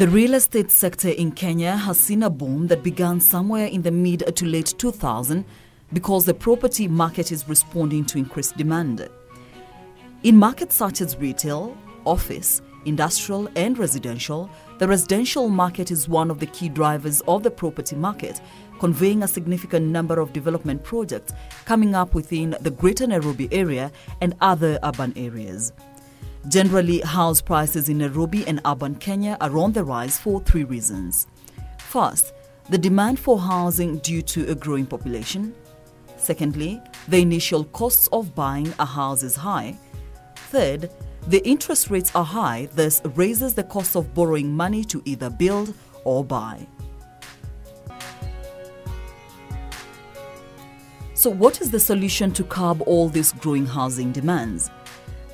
The real estate sector in Kenya has seen a boom that began somewhere in the mid to late 2000 because the property market is responding to increased demand. In markets such as retail, office, industrial and residential, the residential market is one of the key drivers of the property market, conveying a significant number of development projects coming up within the Greater Nairobi area and other urban areas. Generally, house prices in Nairobi and urban Kenya are on the rise for three reasons. First, the demand for housing due to a growing population. Secondly, the initial costs of buying a house is high. Third, the interest rates are high, thus raises the cost of borrowing money to either build or buy. So what is the solution to curb all these growing housing demands?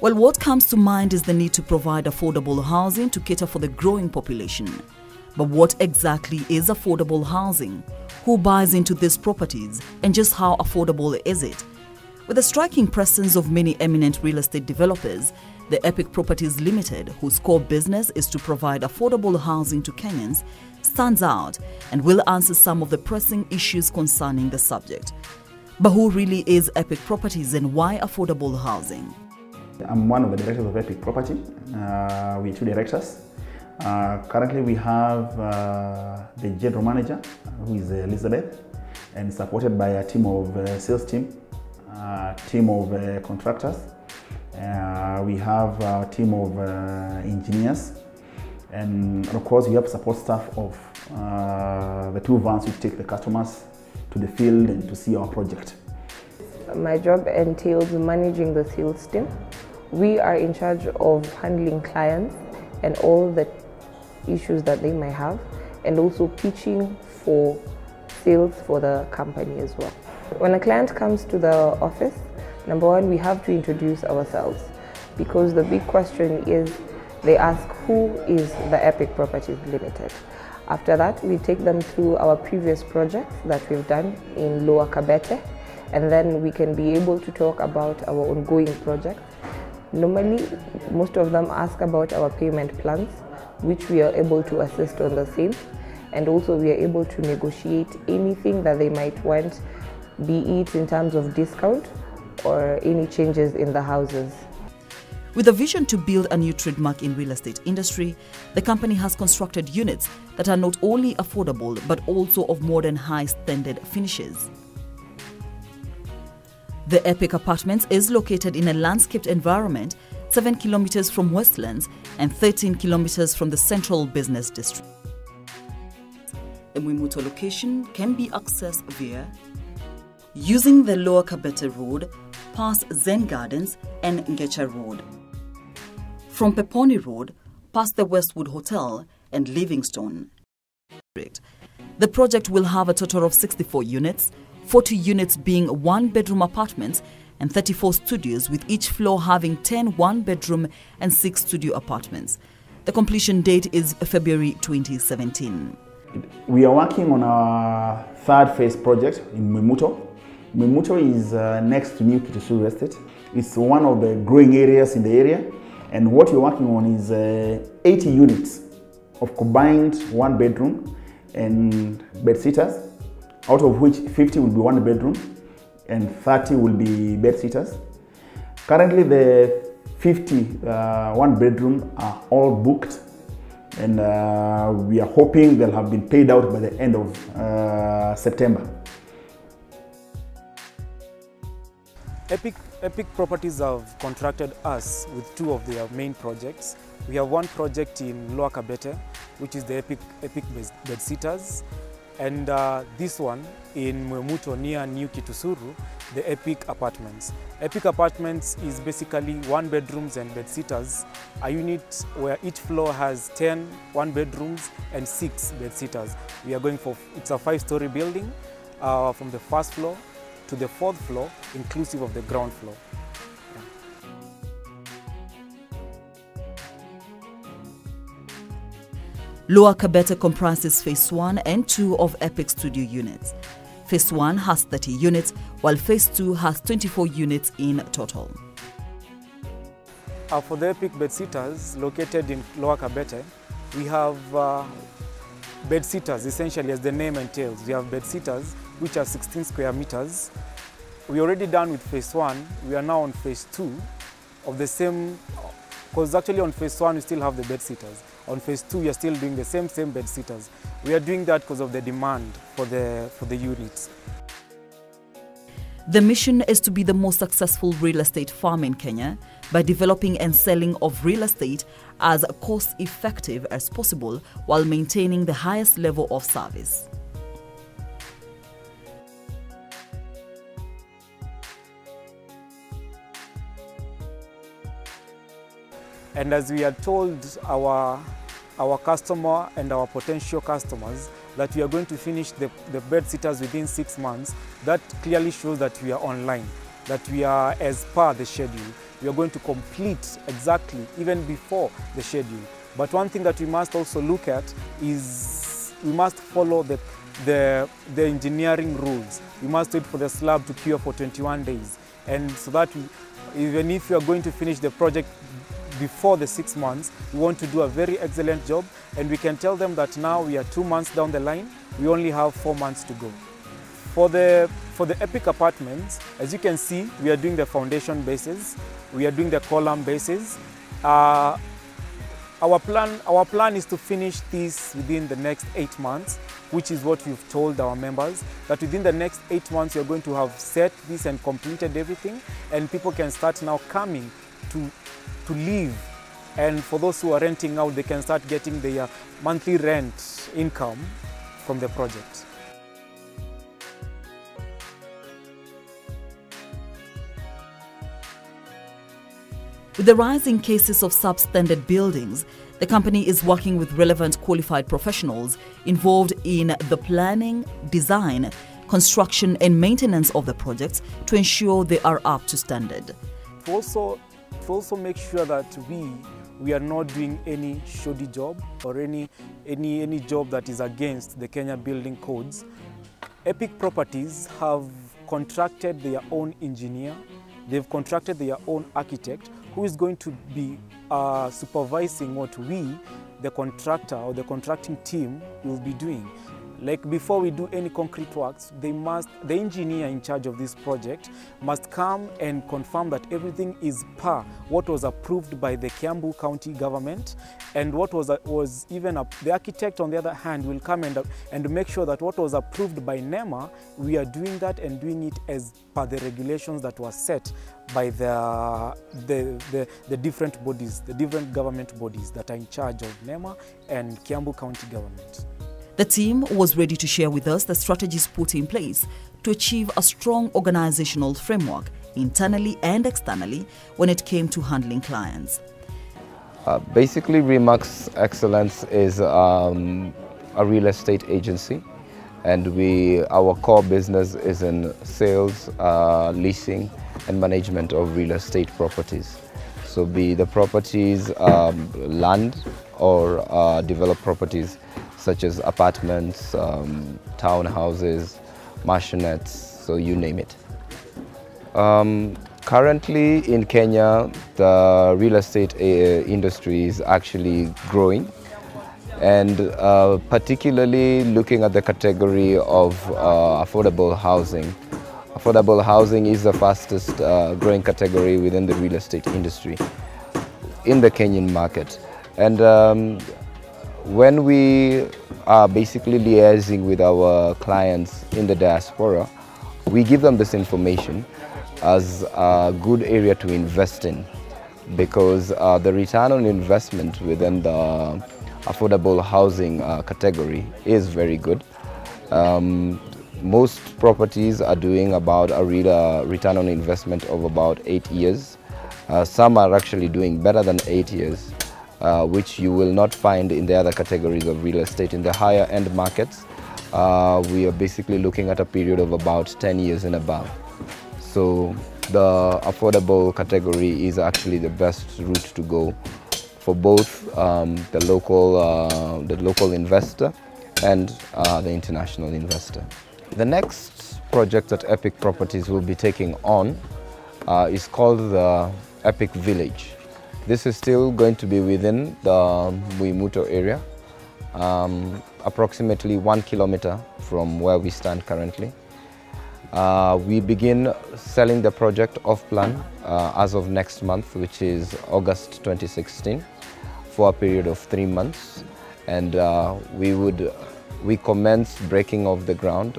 Well, what comes to mind is the need to provide affordable housing to cater for the growing population. But what exactly is affordable housing? Who buys into these properties? And just how affordable is it? With the striking presence of many eminent real estate developers, the Epic Properties Ltd, whose core business is to provide affordable housing to Kenyans, stands out and will answer some of the pressing issues concerning the subject. But who really is Epic Properties and why affordable housing? I'm one of the directors of Epic Property. We're two directors. Currently we have the general manager, who is Elizabeth, and supported by a team of sales team of contractors. We have a team of engineers, and of course we have support staff of the two vans which take the customers to the field and to see our project. My job entails managing the sales team. We are in charge of handling clients and all the issues that they may have, and also pitching for sales for the company as well. When a client comes to the office, number one, we have to introduce ourselves, because the big question is they ask, who is the Epic Properties Limited? After that, we take them through our previous projects that we've done in Lower Kabete, and then we can be able to talk about our ongoing projects. Normally, most of them ask about our payment plans, which we are able to assist on the same, and also we are able to negotiate anything that they might want, be it in terms of discount or any changes in the houses. With a vision to build a new trademark in real estate industry, the company has constructed units that are not only affordable but also of modern high standard finishes. The Epic Apartments is located in a landscaped environment 7 kilometers from Westlands and 13 kilometers from the central business district. The Mwimuto location can be accessed via using the Lower Kabete Road, past Zen Gardens and Ngecha Road. From Peponi Road, past the Westwood Hotel and Livingstone. The project will have a total of 64 units, 40 units being one-bedroom apartments and 34 studios, with each floor having 10 one-bedroom and 6 studio apartments. The completion date is February 2017. We are working on our third phase project in Mwimuto. Mwimuto is next to New Kitusuru Estate. It's one of the growing areas in the area, and what we're working on is 80 units of combined one-bedroom and bed-sitters, out of which 50 will be one bedroom and 30 will be bed-sitters. Currently the 50 one-bedroom are all booked, and we are hoping they'll have been paid out by the end of September. Epic Properties have contracted us with two of their main projects. We have one project in Lower Kabete, which is the Epic Bed-Sitters, and this one in Mwimuto near New Kitusuru, the Epic Apartments. Epic Apartments is basically one bedrooms and bed-sitters, a unit where each floor has 10 one bedrooms and 6 bed-sitters. We are going for, it's a 5-story building from the first floor to the 4th floor, inclusive of the ground floor. Lower Kabete comprises Phase 1 and 2 of Epic Studio units. Phase 1 has 30 units, while Phase 2 has 24 units in total. For the Epic Bed-Sitters located in Lower Kabete, we have bed sitters, essentially, as the name entails. We have bed sitters, which are 16 square meters. We're already done with phase 1. We are now on phase 2 of the same, because actually on phase 1 we still have the bed sitters. On phase 2 we are still doing the same bed sitters. We are doing that because of the demand for the units. The mission is to be the most successful real estate firm in Kenya by developing and selling of real estate as cost-effective as possible while maintaining the highest level of service. And as we had told our customer and our potential customers that we are going to finish the bed sitters within 6 months, that clearly shows that we are online, that we are as per the schedule. We are going to complete exactly even before the schedule. But one thing that we must also look at is we must follow the engineering rules. We must wait for the slab to cure for 21 days. And so that even if you are going to finish the project before the 6 months, we want to do a very excellent job, and we can tell them that now we are 2 months down the line, we only have 4 months to go. For the Epic apartments, as you can see, we are doing the foundation bases, we are doing the column bases. Our plan is to finish this within the next 8 months, which is what we've told our members, that within the next 8 months you're going to have set this and completed everything, and people can start now coming to live. And for those who are renting out, they can start getting their monthly rent income from the project. With the rise in cases of substandard buildings, the company is working with relevant qualified professionals involved in the planning, design, construction and maintenance of the projects to ensure they are up to standard. To also make sure that we are not doing any shoddy job or any job that is against the Kenya building codes. Epic Properties have contracted their own engineer, they've contracted their own architect who is going to be supervising what we, the contractor or the contracting team, will be doing. Like before we do any concrete works, the engineer in charge of this project must come and confirm that everything is per what was approved by the Kiambu County government, and what was even the architect on the other hand will come and make sure that what was approved by NEMA, we are doing that and doing it as per the regulations that were set by the different bodies, the different government bodies that are in charge of NEMA and Kiambu County government. The team was ready to share with us the strategies put in place to achieve a strong organizational framework internally and externally when it came to handling clients. Basically, Remax Excellence is a real estate agency, and our core business is in sales, leasing and management of real estate properties. So be the properties land or developed properties such as apartments, townhouses, mansionettes, so you name it. Currently in Kenya, the real estate industry is actually growing, and particularly looking at the category of affordable housing. Affordable housing is the fastest growing category within the real estate industry in the Kenyan market. And when we are basically liaising with our clients in the diaspora, we give them this information as a good area to invest in, because the return on investment within the affordable housing category is very good. Most properties are doing about a return on investment of about 8 years. Some are actually doing better than 8 years. Which you will not find in the other categories of real estate. In the higher end markets, we are basically looking at a period of about 10 years and above. So the affordable category is actually the best route to go for both the local investor and the international investor. The next project that Epic Properties will be taking on is called the Epic Village. This is still going to be within the Muimuto area, approximately 1 kilometer from where we stand currently. We begin selling the project off-plan as of next month, which is August 2016, for a period of 3 months. And we commence breaking of the ground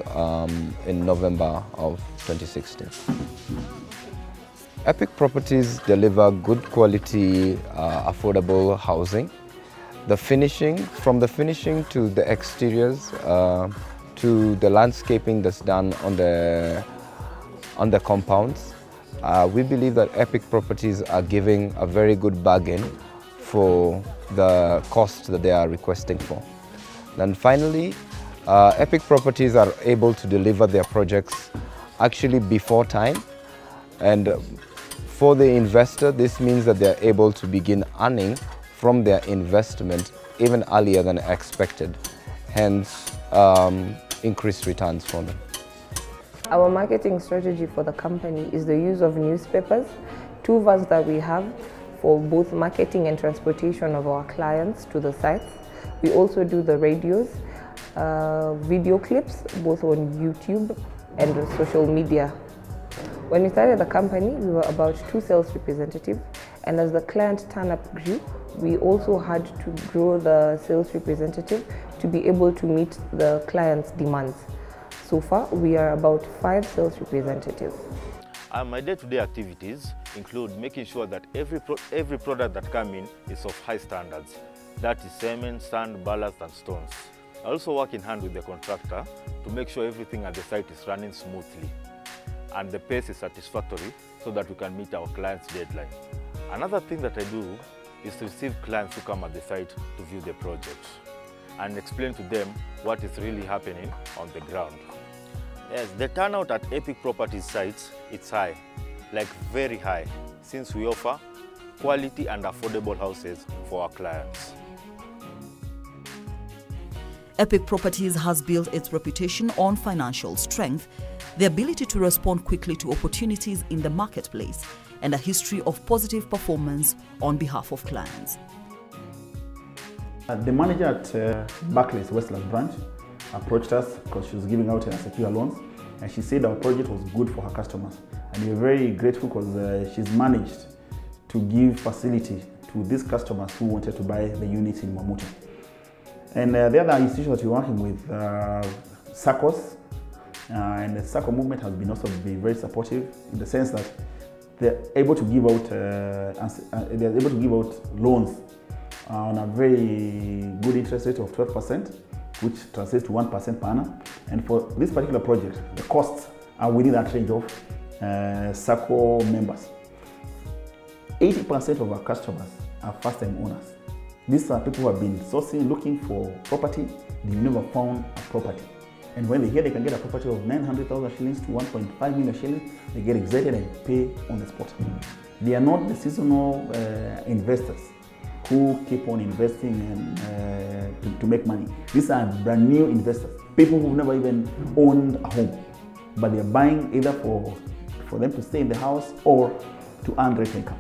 in November of 2016. Epic Properties deliver good quality, affordable housing. From the finishing to the exteriors, to the landscaping that's done on the compounds, we believe that Epic Properties are giving a very good bargain for the cost that they are requesting for. And finally, Epic Properties are able to deliver their projects actually before time. And for the investor, this means that they're able to begin earning from their investment even earlier than expected, hence increased returns for them. Our marketing strategy for the company is the use of newspapers, 2 vans that we have for both marketing and transportation of our clients to the sites. We also do the radios, video clips, both on YouTube and on social media. When we started the company, we were about 2 sales representatives, and as the client turn-up grew, we also had to grow the sales representative to be able to meet the client's demands. So far, we are about 5 sales representatives. My day-to-day activities include making sure that every product that comes in is of high standards. That is cement, sand, ballast and stones. I also work in hand with the contractor to make sure everything at the site is running smoothly and the pace is satisfactory so that we can meet our client's deadline. Another thing that I do is to receive clients who come at the site to view the project and explain to them what is really happening on the ground. Yes, the turnout at Epic Properties sites, it's high, like very high, since we offer quality and affordable houses for our clients. Epic Properties has built its reputation on financial strength, the ability to respond quickly to opportunities in the marketplace, and a history of positive performance on behalf of clients. The manager at Barclays Westlands branch approached us because she was giving out secure loans, and she said our project was good for her customers. And we're very grateful because she's managed to give facility to these customers who wanted to buy the units in Muimuto. And the other institutions that we're working with, SACCOs, and the SACCO movement has been also been very supportive in the sense that they're able to give out loans on a very good interest rate of 12%, which translates to 1% per annum. And for this particular project, the costs are within that range of SACCO members. 80% of our customers are first-time owners. These are people who have been sourcing, looking for property. They've never found a property. And when they hear they can get a property of 900,000 shillings to 1.5 million shillings, they get excited and pay on the spot. They are not the seasonal investors who keep on investing and to make money. These are brand new investors, people who've never even owned a home, but they're buying either for them to stay in the house or to earn rent income.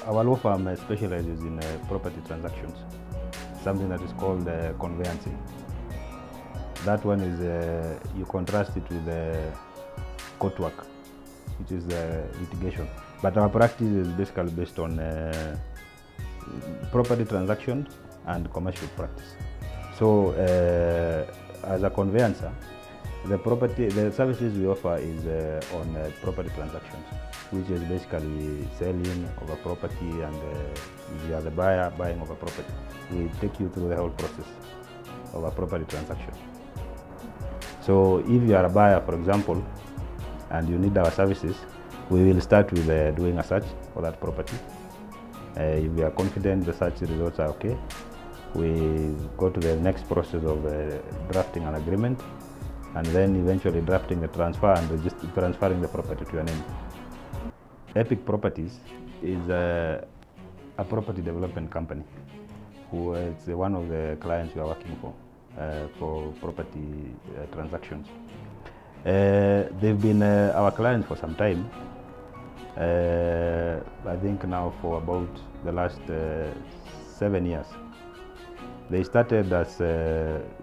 Our law firm specializes in property transactions, something that is called conveyancing. That one is, you contrast it with court work, which is litigation. But our practice is basically based on property transactions and commercial practice. So as a conveyancer, the services we offer is on property transactions, which is basically selling of a property, and if you are the buyer buying of a property, we take you through the whole process of a property transaction. So if you are a buyer, for example, and you need our services, we will start with doing a search for that property. If we are confident the search results are okay, we go to the next process of drafting an agreement, and then eventually drafting the transfer and transferring the property to your name. Epic Properties is a property development company who is one of the clients we are working for. for property transactions. They've been our clients for some time. I think now for about the last 7 years. They started as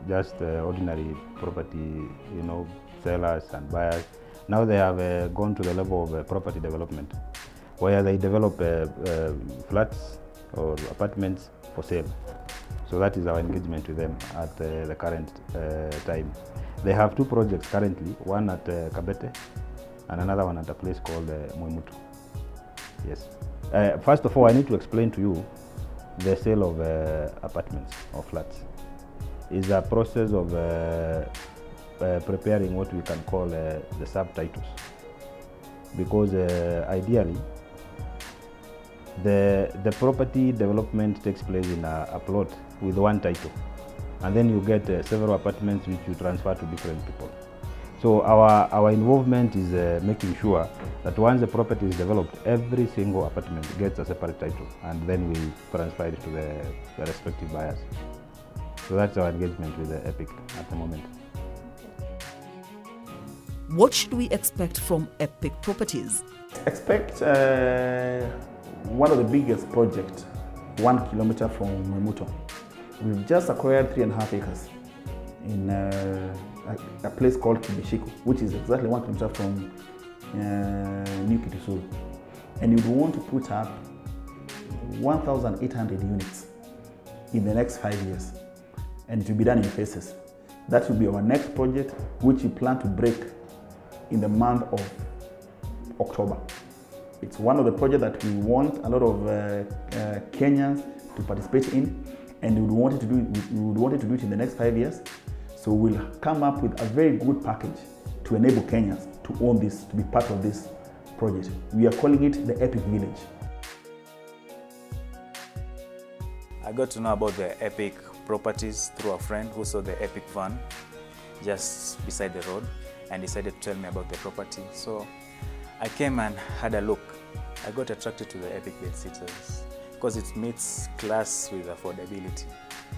just ordinary property, sellers and buyers. Now they have gone to the level of property development, where they develop flats or apartments for sale. So that is our engagement with them at the current time. They have 2 projects currently, one at Kabete and another one at a place called Muimutu. Yes. First of all, I need to explain to you the sale of apartments or flats is a process of preparing what we can call the subtitles, because ideally the property development takes place in a plot with one title, and then you get several apartments which you transfer to different people. So our involvement is making sure that once the property is developed, every single apartment gets a separate title, and then we transfer it to the respective buyers. So that's our engagement with the Epic at the moment. What should we expect from Epic Properties? Expect one of the biggest projects, 1 kilometer from Muimuto. We've just acquired 3.5 acres in a place called Kibishiku, which is exactly 1 kilometer from New Kitisuru. And you want to put up 1,800 units in the next 5 years, and to be done in phases. That will be our next project, which we plan to break in the month of October. It's one of the projects that we want a lot of Kenyans to participate in, and we would want it to do it in the next 5 years. So we'll come up with a very good package to enable Kenyans to own this, to be part of this project. We are calling it the Epic Village. I got to know about the Epic Properties through a friend who saw the Epic van just beside the road and decided to tell me about the property. So I came and had a look. I got attracted to the Epic Bedsitters because it meets class with affordability.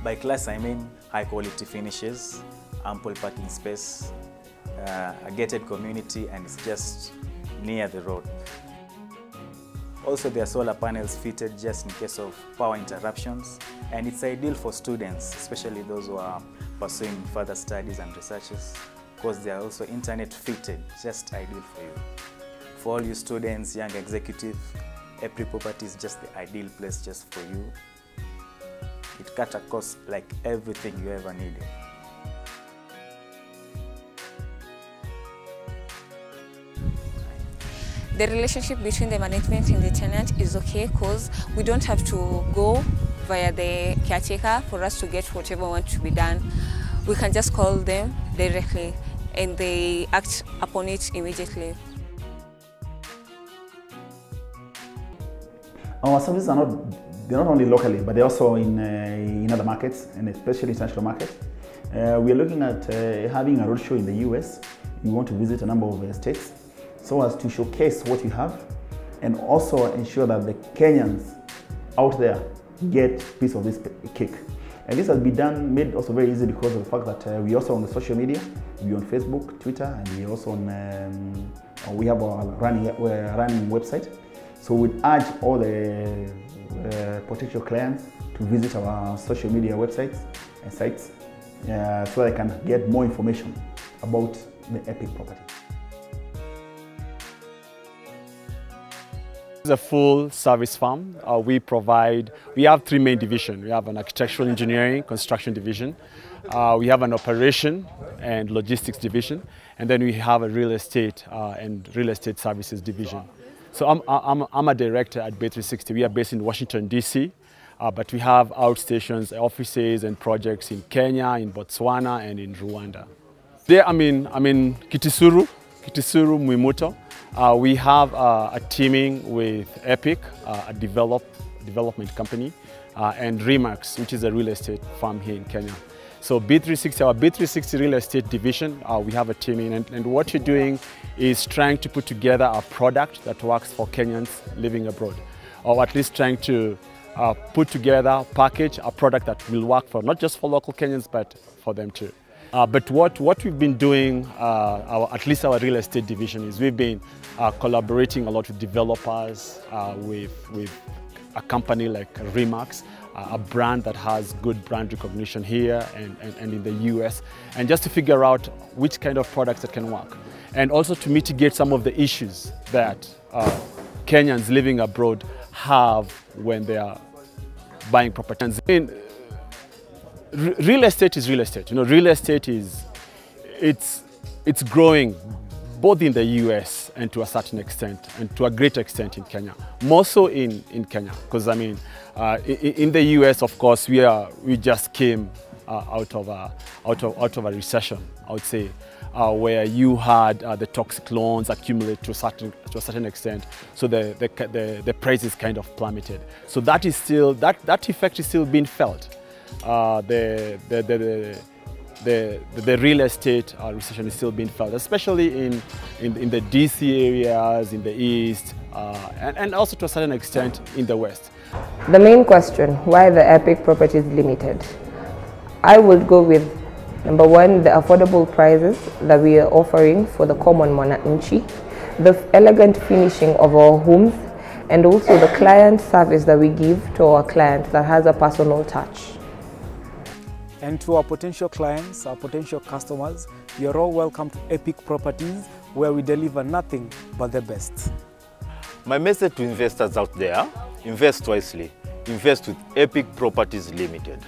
By class, I mean high quality finishes, ample parking space, a gated community, and it's just near the road. Also, there are solar panels fitted just in case of power interruptions, and it's ideal for students, especially those who are pursuing further studies and researches, because they are also internet fitted, just ideal for you. For all you students, young executives, Epic Properties is just the ideal place just for you. It cuts across like everything you ever needed. The relationship between the management and the tenant is okay because we don't have to go via the caretaker for us to get whatever wants to be done. We can just call them directly and they act upon it immediately. Our services are not only locally, but they're also in other markets, and especially international markets. We are looking at having a roadshow in the US. We want to visit a number of states so as to showcase what you have and also ensure that the Kenyans out there get a piece of this cake. And this has been made also very easy because of the fact that we're also on the social media. We're on Facebook, Twitter, and we're also on, we have our running website. So we urge all the potential clients to visit our social media websites and sites so they can get more information about the Epic property. It's a full service firm. We have 3 main divisions. We have an architectural engineering, construction division. We have an operation and logistics division. And then we have a real estate and real estate services division. So I'm a director at Bay360. We are based in Washington, D.C., but we have outstations, offices and projects in Kenya, in Botswana, and in Rwanda. There, I'm in Kitisuru, Muimuto. We have a teaming with Epic, a development company, and Remax, which is a real estate firm here in Kenya. So B360, our B360 real estate division, we have a teaming, and what we're doing is trying to put together a product that works for Kenyans living abroad, or at least trying to put together, package a product that will work for not just for local Kenyans, but for them too. But what we've been doing, at least our real estate division, is we've been collaborating a lot with developers, with a company like Remax, a brand that has good brand recognition here and in the US, and just to figure out which kind of products that can work. And also to mitigate some of the issues that Kenyans living abroad have when they are buying properties. I mean, real estate is real estate. You know, real estate it's growing both in the US and to a certain extent, and to a greater extent in Kenya. More so in Kenya, because I mean, in the US, of course, we just came out of a recession, I would say, where you had the toxic loans accumulate to a certain extent, so the prices kind of plummeted. So that is still that effect is still being felt. The real estate recession is still being felt, especially in the DC areas, in the East, and also to a certain extent in the West. The main question, why the Epic Properties Limited? I would go with number one, the affordable prices that we are offering for the common mwananchi, the elegant finishing of our homes, and also the client service that we give to our clients that has a personal touch. And to our potential clients, our potential customers, you're all welcome to Epic Properties, where we deliver nothing but the best. My message to investors out there: invest wisely. Invest with Epic Properties Limited.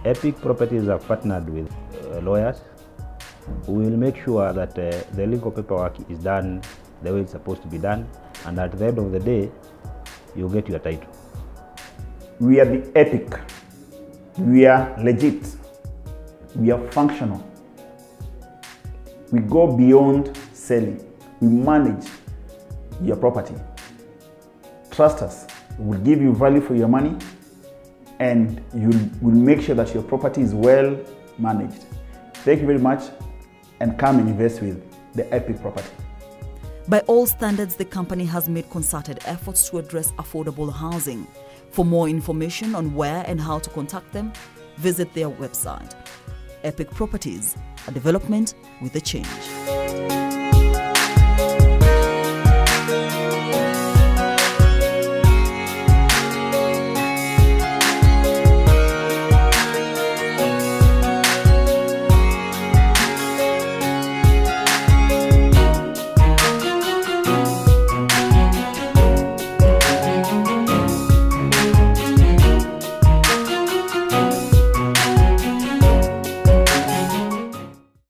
Epic Properties have partnered with lawyers who will make sure that the legal paperwork is done the way it's supposed to be done, and at the end of the day, you get your title. We are the Epic. We are legit. We are functional. We go beyond selling. We manage your property. Trust us. We'll give you value for your money, and we'll make sure that your property is well managed. Thank you very much, and come and invest with the Epic Property. By all standards, the company has made concerted efforts to address affordable housing. For more information on where and how to contact them, visit their website. Epic Properties, a development with a change.